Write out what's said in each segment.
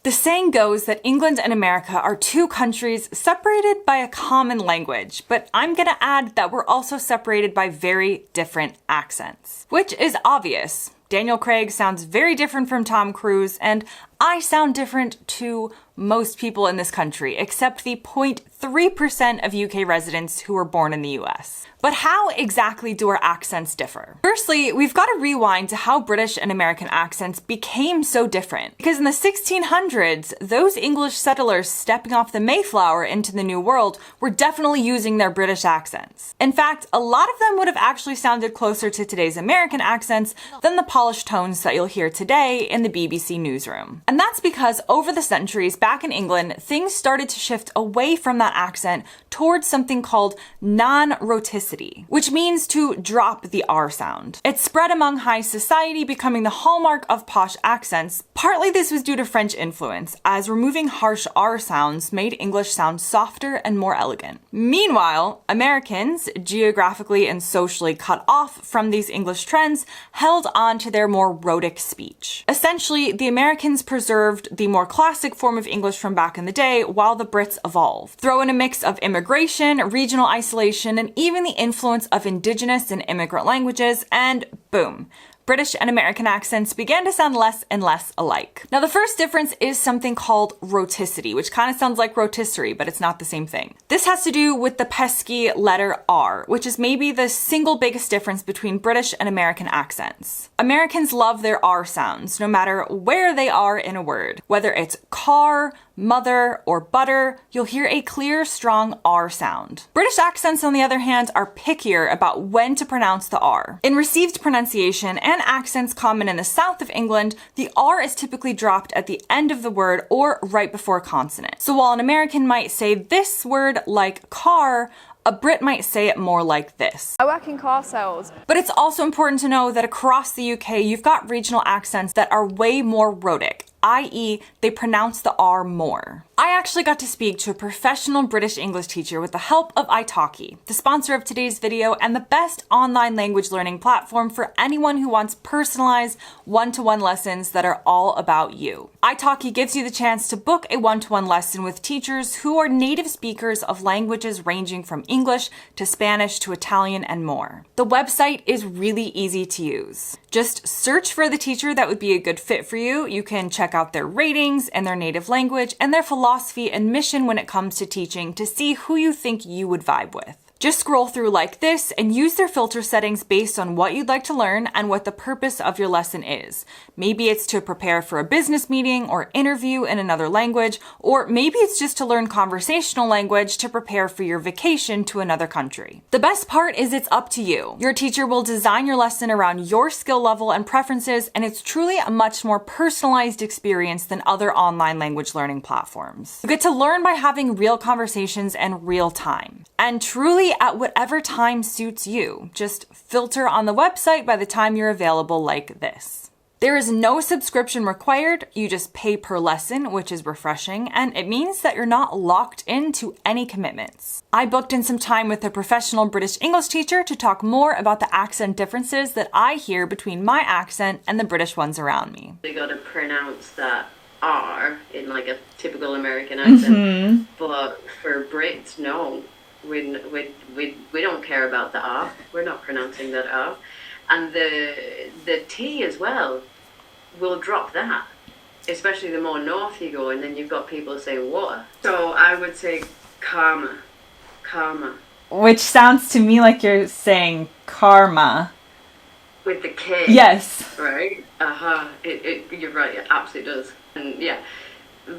The saying goes that England and America are two countries separated by a common language, but I'm gonna add that we're also separated by very different accents, which is obvious. Daniel Craig sounds very different from Tom Cruise, and I sound different to most people in this country, except the 0.3% of UK residents who were born in the US. But how exactly do our accents differ? Firstly, we've got to rewind to how British and American accents became so different. Because in the 1600s, those English settlers stepping off the Mayflower into the New World were definitely using their British accents. In fact, a lot of them would have actually sounded closer to today's American accents than the polished tones that you'll hear today in the BBC newsroom. And that's because over the centuries back in England, things started to shift away from that accent towards something called non-rhoticity, which means to drop the R sound. It spread among high society, becoming the hallmark of posh accents. Partly this was due to French influence, as removing harsh R sounds made English sound softer and more elegant. Meanwhile, Americans, geographically and socially cut off from these English trends, held on to their more rhotic speech. Essentially, the Americans preserved the more classic form of English from back in the day, while the Brits evolved. Throw in a mix of immigration, regional isolation, and even the influence of indigenous and immigrant languages, and boom. British and American accents began to sound less and less alike. Now, the first difference is something called rhoticity, which kind of sounds like rotisserie, but it's not the same thing. This has to do with the pesky letter R, which is maybe the single biggest difference between British and American accents. Americans love their R sounds, no matter where they are in a word. Whether it's car, mother, or butter, you'll hear a clear, strong R sound. British accents, on the other hand, are pickier about when to pronounce the R. In received pronunciation and accents common in the south of England, the R is typically dropped at the end of the word or right before consonant. So while an American might say this word like car, a Brit might say it more like this. I work in car sales. But it's also important to know that across the UK, you've got regional accents that are way more rhotic, i.e. they pronounce the R more. I actually got to speak to a professional British English teacher with the help of Italki, the sponsor of today's video and the best online language learning platform for anyone who wants personalized one-to-one lessons that are all about you. Italki gives you the chance to book a one-to-one lesson with teachers who are native speakers of languages ranging from English to Spanish to Italian and more. The website is really easy to use. Just search for the teacher that would be a good fit for you. You can check out their ratings and their native language and their philosophy and mission when it comes to teaching to see who you think you would vibe with. Just scroll through like this and use their filter settings based on what you'd like to learn and what the purpose of your lesson is. Maybe it's to prepare for a business meeting or interview in another language, or maybe it's just to learn conversational language to prepare for your vacation to another country. The best part is it's up to you. Your teacher will design your lesson around your skill level and preferences, and it's truly a much more personalized experience than other online language learning platforms. You get to learn by having real conversations and real time. And truly at whatever time suits you. Just filter on the website by the time you're available like this. There is no subscription required, you just pay per lesson, which is refreshing, and it means that you're not locked into any commitments. I booked in some time with a professional British English teacher to talk more about the accent differences that I hear between my accent and the British ones around me. They gotta pronounce that R in like a typical American accent, but for Brits, no. We don't care about the R. We're not pronouncing that R. And the T as well, we'll drop that. Especially the more north you go, and then you've got people saying water. So I would say karma. Karma. Which sounds to me like you're saying karma. With the K. Yes. Right? You're right, it absolutely does. And yeah,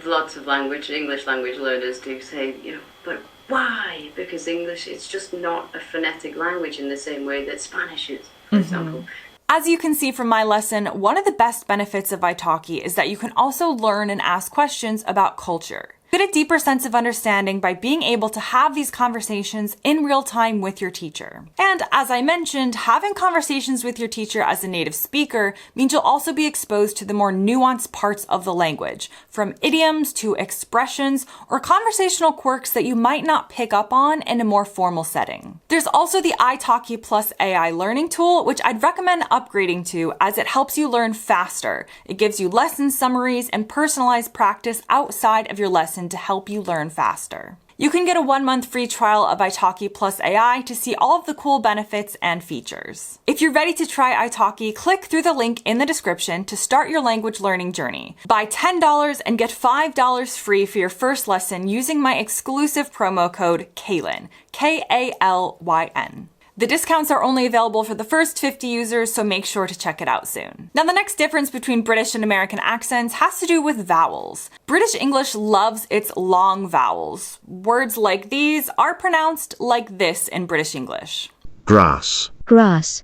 lots of English language learners do say, but why? Because English, it's just not a phonetic language in the same way that Spanish is, for example. As you can see from my lesson, one of the best benefits of Italki is that you can also learn and ask questions about culture. Get a deeper sense of understanding by being able to have these conversations in real time with your teacher. And as I mentioned, having conversations with your teacher as a native speaker means you'll also be exposed to the more nuanced parts of the language, from idioms to expressions or conversational quirks that you might not pick up on in a more formal setting. There's also the Italki Plus AI learning tool, which I'd recommend upgrading to as it helps you learn faster. It gives you lesson summaries and personalized practice outside of your lesson to help you learn faster. You can get a 1-month free trial of Italki Plus AI to see all of the cool benefits and features. If you're ready to try Italki, click through the link in the description to start your language learning journey. Buy $10 and get $5 free for your first lesson using my exclusive promo code KALYN, KALYN. The discounts are only available for the first 50 users, so make sure to check it out soon. Now, the next difference between British and American accents has to do with vowels. British English loves its long vowels. Words like these are pronounced like this in British English. Grass. Grass.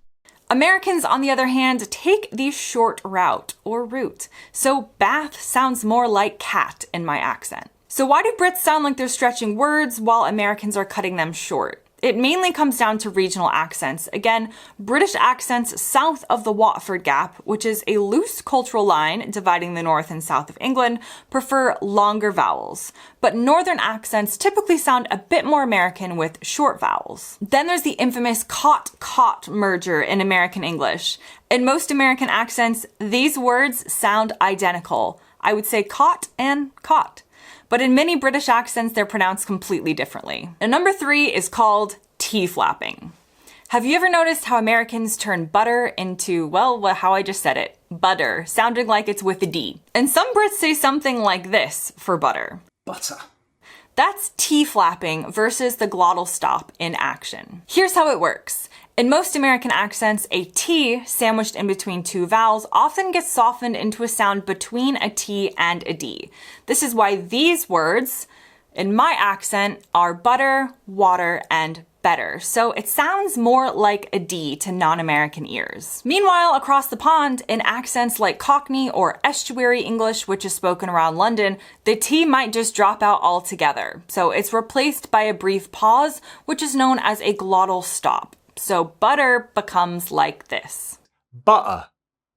Americans, on the other hand, take the short route, or route. So bath sounds more like cat in my accent. So why do Brits sound like they're stretching words while Americans are cutting them short? It mainly comes down to regional accents. Again, British accents south of the Watford Gap, which is a loose cultural line dividing the north and south of England, prefer longer vowels. But northern accents typically sound a bit more American with short vowels. Then there's the infamous caught merger in American English. In most American accents, these words sound identical. I would say caught and caught. But in many British accents, they're pronounced completely differently. And number 3 is called T-flapping. Have you ever noticed how Americans turn butter into, well, how I just said it, butter, sounding like it's with a D? And some Brits say something like this for butter. Butter. That's T-flapping versus the glottal stop in action. Here's how it works. In most American accents, a T sandwiched in between two vowels often gets softened into a sound between a T and a D. This is why these words, in my accent, are butter, water, and better. So it sounds more like a D to non-American ears. Meanwhile, across the pond, in accents like Cockney or estuary English, which is spoken around London, the T might just drop out altogether. So it's replaced by a brief pause, which is known as a glottal stop. So butter becomes like this. Butter.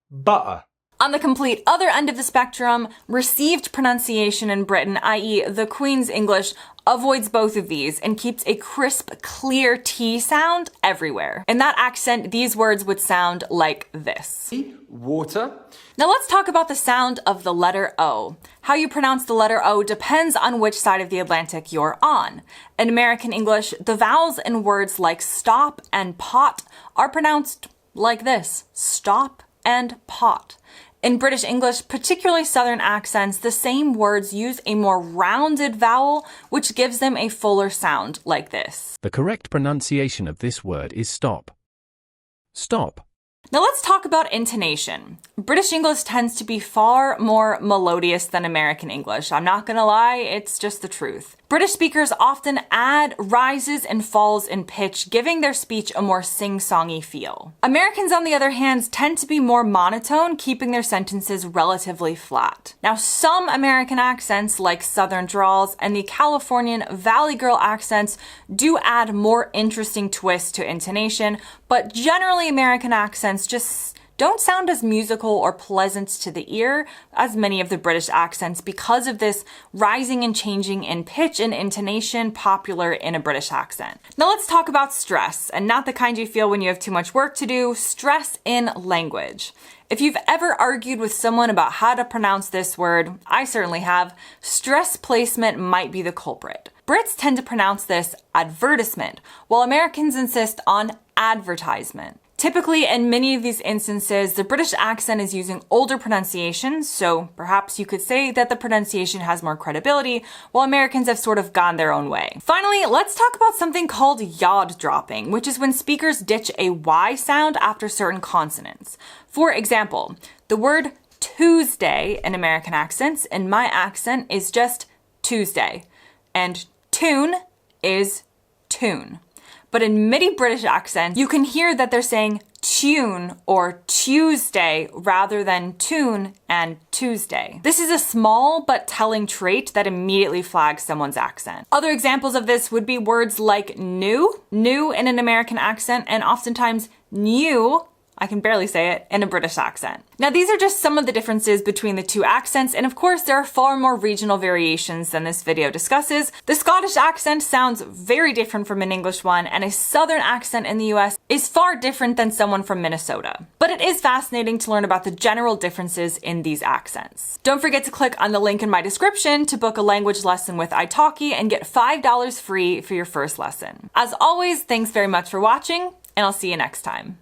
Butter. On the complete other end of the spectrum, received pronunciation in Britain, i.e. the Queen's English, avoids both of these and keeps a crisp, clear T sound everywhere. In that accent, these words would sound like this. Water. Now let's talk about the sound of the letter O. How you pronounce the letter O depends on which side of the Atlantic you're on. In American English, the vowels in words like stop and pot are pronounced like this, stop and pot. In British English, particularly Southern accents, the same words use a more rounded vowel, which gives them a fuller sound like this. The correct pronunciation of this word is stop. Stop. Now let's talk about intonation. British English tends to be far more melodious than American English. I'm not gonna lie, it's just the truth. British speakers often add rises and falls in pitch, giving their speech a more sing-songy feel. Americans, on the other hand, tend to be more monotone, keeping their sentences relatively flat. Now, some American accents, like Southern drawls and the Californian Valley Girl accents, do add more interesting twists to intonation, but generally American accents just don't sound as musical or pleasant to the ear as many of the British accents because of this rising and changing in pitch and intonation popular in a British accent. Now let's talk about stress, and not the kind you feel when you have too much work to do, stress in language. If you've ever argued with someone about how to pronounce this word, I certainly have, stress placement might be the culprit. Brits tend to pronounce this advertisement, while Americans insist on advertisement. Typically, in many of these instances, the British accent is using older pronunciations, so perhaps you could say that the pronunciation has more credibility, while Americans have sort of gone their own way. Finally, let's talk about something called yod dropping, which is when speakers ditch a Y sound after certain consonants. For example, the word Tuesday in American accents, in my accent, is just Tuesday, and tune is tune. But in many British accents, you can hear that they're saying tune or Tuesday rather than tune and Tuesday. This is a small but telling trait that immediately flags someone's accent. Other examples of this would be words like new in an American accent, and oftentimes new, I can barely say it, in a British accent. Now, these are just some of the differences between the two accents, and of course there are far more regional variations than this video discusses. The Scottish accent sounds very different from an English one, and a Southern accent in the US is far different than someone from Minnesota. But it is fascinating to learn about the general differences in these accents. Don't forget to click on the link in my description to book a language lesson with Italki and get $5 free for your first lesson. As always, thanks very much for watching, and I'll see you next time.